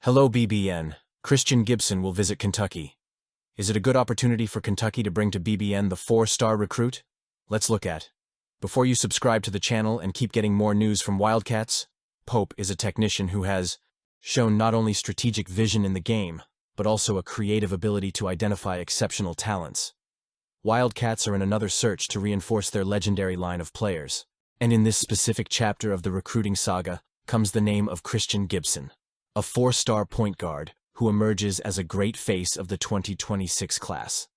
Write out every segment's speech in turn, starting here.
Hello BBN. Christian Gibson will visit Kentucky. Is it a good opportunity for Kentucky to bring to BBN the 4-star recruit? Let's look at. Before you subscribe to the channel and keep getting more news from Wildcats, Pope is a technician who has shown not only strategic vision in the game, but also a creative ability to identify exceptional talents. Wildcats are in another search to reinforce their legendary line of players. And in this specific chapter of the recruiting saga comes the name of Christian Gibson, a 4-star point guard who emerges as a great face of the 2026 class.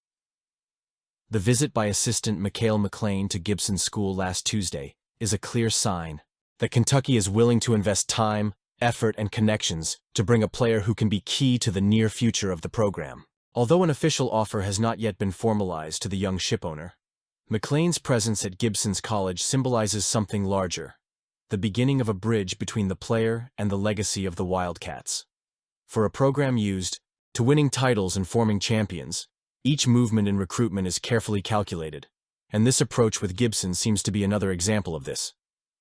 The visit by assistant Mikhail McLean to Gibson's school last Tuesday is a clear sign that Kentucky is willing to invest time, effort, and connections to bring a player who can be key to the near future of the program. Although an official offer has not yet been formalized to the young shipowner, McLean's presence at Gibson's college symbolizes something larger: the beginning of a bridge between the player and the legacy of the Wildcats. For a program used to winning titles and forming champions, each movement in recruitment is carefully calculated, and this approach with Gibson seems to be another example of this.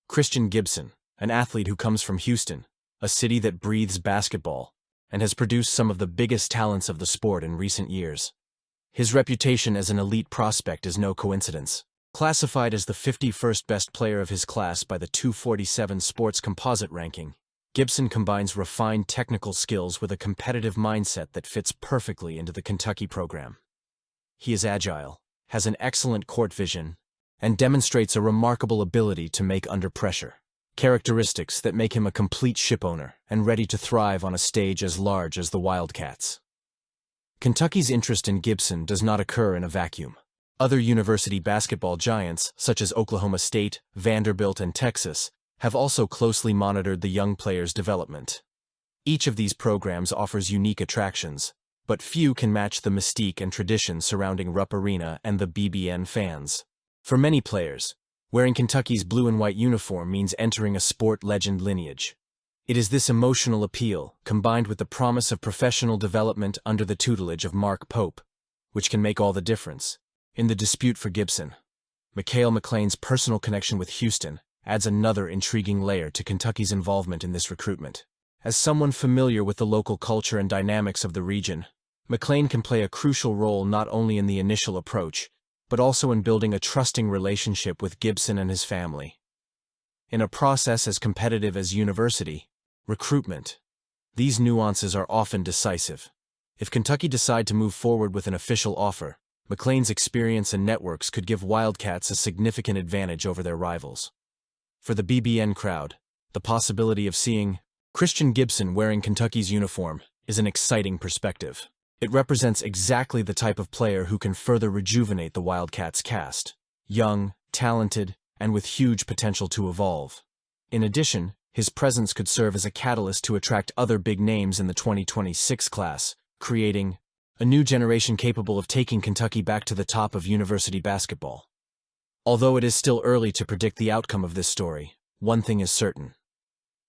Christian Gibson, an athlete who comes from Houston, a city that breathes basketball, and has produced some of the biggest talents of the sport in recent years. His reputation as an elite prospect is no coincidence. Classified as the 51st best player of his class by the 247 Sports Composite ranking, Gibson combines refined technical skills with a competitive mindset that fits perfectly into the Kentucky program. He is agile, has an excellent court vision, and demonstrates a remarkable ability to make under pressure, characteristics that make him a complete shipowner and ready to thrive on a stage as large as the Wildcats. Kentucky's interest in Gibson does not occur in a vacuum. Other university basketball giants, such as Oklahoma State, Vanderbilt, and Texas, have also closely monitored the young player's development. Each of these programs offers unique attractions, but few can match the mystique and tradition surrounding Rupp Arena and the BBN fans. For many players, wearing Kentucky's blue and white uniform means entering a sport legend lineage. It is this emotional appeal, combined with the promise of professional development under the tutelage of Mark Pope, which can make all the difference. In the dispute for Gibson, Mikhail McLean's personal connection with Houston adds another intriguing layer to Kentucky's involvement in this recruitment. As someone familiar with the local culture and dynamics of the region, McLean can play a crucial role not only in the initial approach, but also in building a trusting relationship with Gibson and his family. In a process as competitive as university recruitment, these nuances are often decisive. If Kentucky decide to move forward with an official offer, McLean's experience and networks could give Wildcats a significant advantage over their rivals. For the BBN crowd, the possibility of seeing Christian Gibson wearing Kentucky's uniform is an exciting perspective. It represents exactly the type of player who can further rejuvenate the Wildcats cast: young, talented, and with huge potential to evolve. In addition, his presence could serve as a catalyst to attract other big names in the 2026 class, creating a new generation capable of taking Kentucky back to the top of university basketball. Although it is still early to predict the outcome of this story, one thing is certain.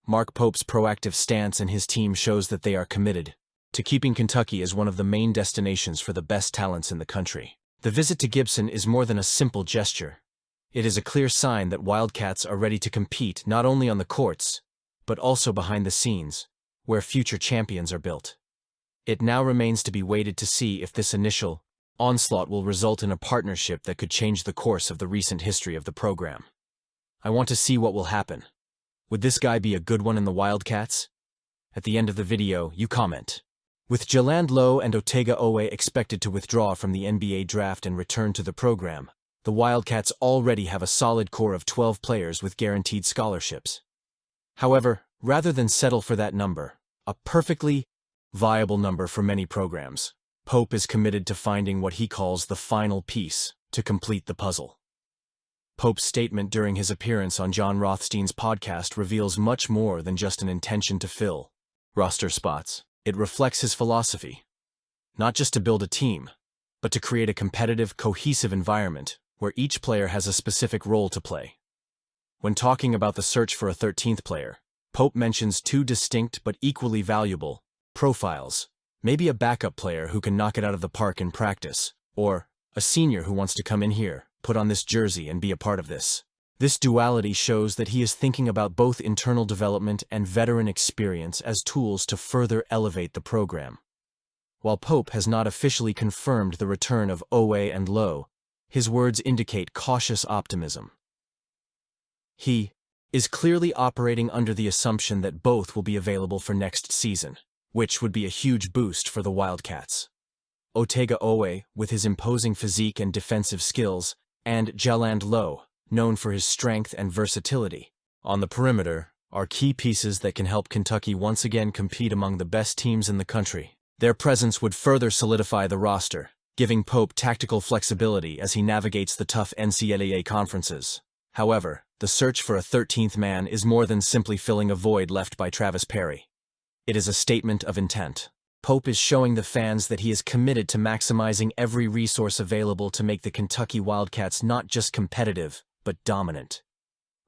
Mark Pope's proactive stance and his team shows that they are committed to keeping Kentucky as one of the main destinations for the best talents in the country. The visit to Gibson is more than a simple gesture. It is a clear sign that Wildcats are ready to compete not only on the courts, but also behind the scenes, where future champions are built. It now remains to be waited to see if this initial onslaught will result in a partnership that could change the course of the recent history of the program. I want to see what will happen. Would this guy be a good one in the Wildcats? At the end of the video, you comment. With Jaland Lowe and Otega Owe expected to withdraw from the NBA draft and return to the program, the Wildcats already have a solid core of 12 players with guaranteed scholarships. However, rather than settle for that number, a perfectly viable number for many programs, Pope is committed to finding what he calls the final piece to complete the puzzle. Pope's statement during his appearance on John Rothstein's podcast reveals much more than just an intention to fill roster spots. It reflects his philosophy, not just to build a team, but to create a competitive, cohesive environment where each player has a specific role to play. When talking about the search for a 13th player, Pope mentions two distinct but equally valuable profiles: maybe a backup player who can knock it out of the park in practice, or a senior who wants to come in here, put on this jersey, and be a part of this. This duality shows that he is thinking about both internal development and veteran experience as tools to further elevate the program. While Pope has not officially confirmed the return of Owe and Lowe, his words indicate cautious optimism. He is clearly operating under the assumption that both will be available for next season, which would be a huge boost for the Wildcats. Otega Owe, with his imposing physique and defensive skills, and Jaland Lowe, known for his strength and versatility on the perimeter, are key pieces that can help Kentucky once again compete among the best teams in the country. Their presence would further solidify the roster, giving Pope tactical flexibility as he navigates the tough NCAA conferences. However, the search for a 13th man is more than simply filling a void left by Travis Perry. It is a statement of intent. Pope is showing the fans that he is committed to maximizing every resource available to make the Kentucky Wildcats not just competitive, but dominant.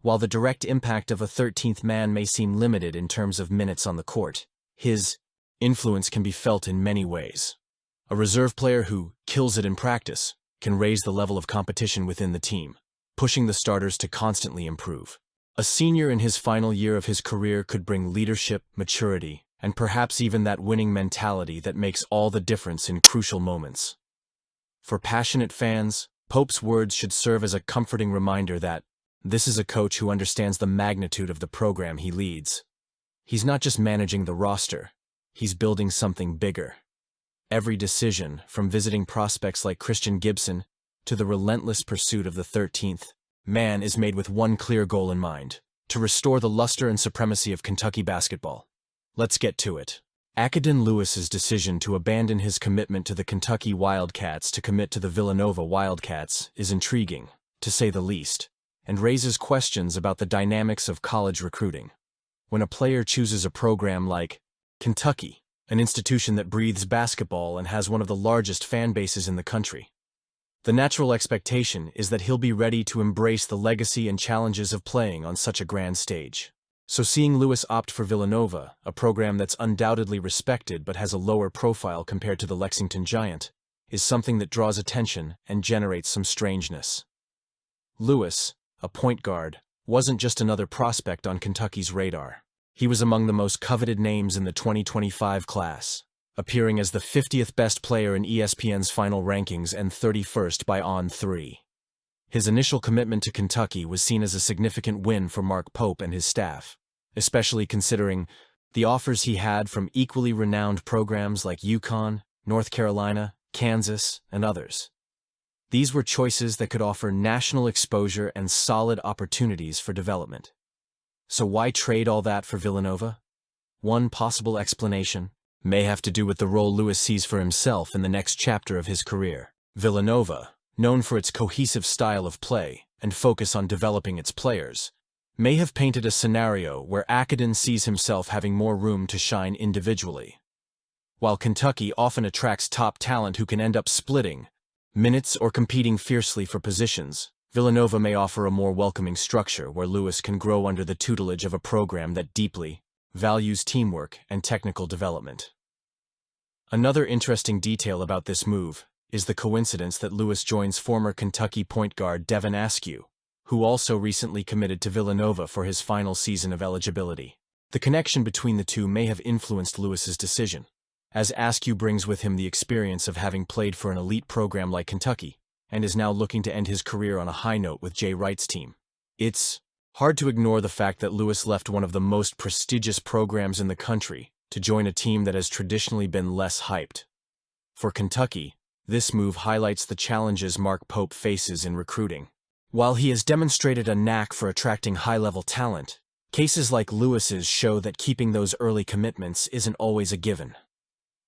While the direct impact of a 13th man may seem limited in terms of minutes on the court, his influence can be felt in many ways. A reserve player who kills it in practice can raise the level of competition within the team, pushing the starters to constantly improve. A senior in his final year of his career could bring leadership, maturity, and perhaps even that winning mentality that makes all the difference in crucial moments. For passionate fans, Pope's words should serve as a comforting reminder that this is a coach who understands the magnitude of the program he leads. He's not just managing the roster, he's building something bigger. Every decision, from visiting prospects like Christian Gibson to the relentless pursuit of the 13th man, is made with one clear goal in mind: to restore the luster and supremacy of Kentucky basketball. Let's get to it. Akaden Lewis's decision to abandon his commitment to the Kentucky Wildcats to commit to the Villanova Wildcats is intriguing, to say the least, and raises questions about the dynamics of college recruiting. When a player chooses a program like Kentucky, an institution that breathes basketball and has one of the largest fan bases in the country, the natural expectation is that he'll be ready to embrace the legacy and challenges of playing on such a grand stage. So seeing Lewis opt for Villanova, a program that's undoubtedly respected but has a lower profile compared to the Lexington Giant, is something that draws attention and generates some strangeness. Lewis, a point guard, wasn't just another prospect on Kentucky's radar. He was among the most coveted names in the 2025 class, appearing as the 50th best player in ESPN's final rankings and 31st by On3. His initial commitment to Kentucky was seen as a significant win for Mark Pope and his staff, especially considering the offers he had from equally renowned programs like UConn, North Carolina, Kansas, and others. These were choices that could offer national exposure and solid opportunities for development. So why trade all that for Villanova? One possible explanation may have to do with the role Lewis sees for himself in the next chapter of his career. Villanova, known for its cohesive style of play and focus on developing its players, may have painted a scenario where Akaden sees himself having more room to shine individually. While Kentucky often attracts top talent who can end up splitting minutes or competing fiercely for positions, Villanova may offer a more welcoming structure where Lewis can grow under the tutelage of a program that deeply values teamwork and technical development. Another interesting detail about this move is the coincidence that Lewis joins former Kentucky point guard Devin Askew, who also recently committed to Villanova for his final season of eligibility. The connection between the two may have influenced Lewis's decision, as Askew brings with him the experience of having played for an elite program like Kentucky, and is now looking to end his career on a high note with Jay Wright's team. It's hard to ignore the fact that Lewis left one of the most prestigious programs in the country to join a team that has traditionally been less hyped. For Kentucky, this move highlights the challenges Mark Pope faces in recruiting. While he has demonstrated a knack for attracting high-level talent, cases like Lewis's show that keeping those early commitments isn't always a given.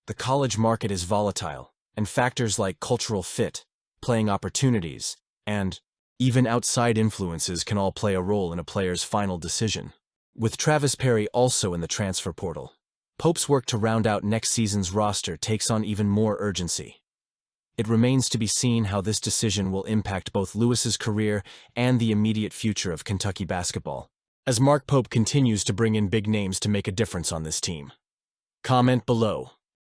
The college market is volatile, and factors like cultural fit, playing opportunities, and even outside influences can all play a role in a player's final decision. With Travis Perry also in the transfer portal, Pope's work to round out next season's roster takes on even more urgency. It remains to be seen how this decision will impact both Lewis's career and the immediate future of Kentucky basketball, as Mark Pope continues to bring in big names to make a difference on this team. Comment below.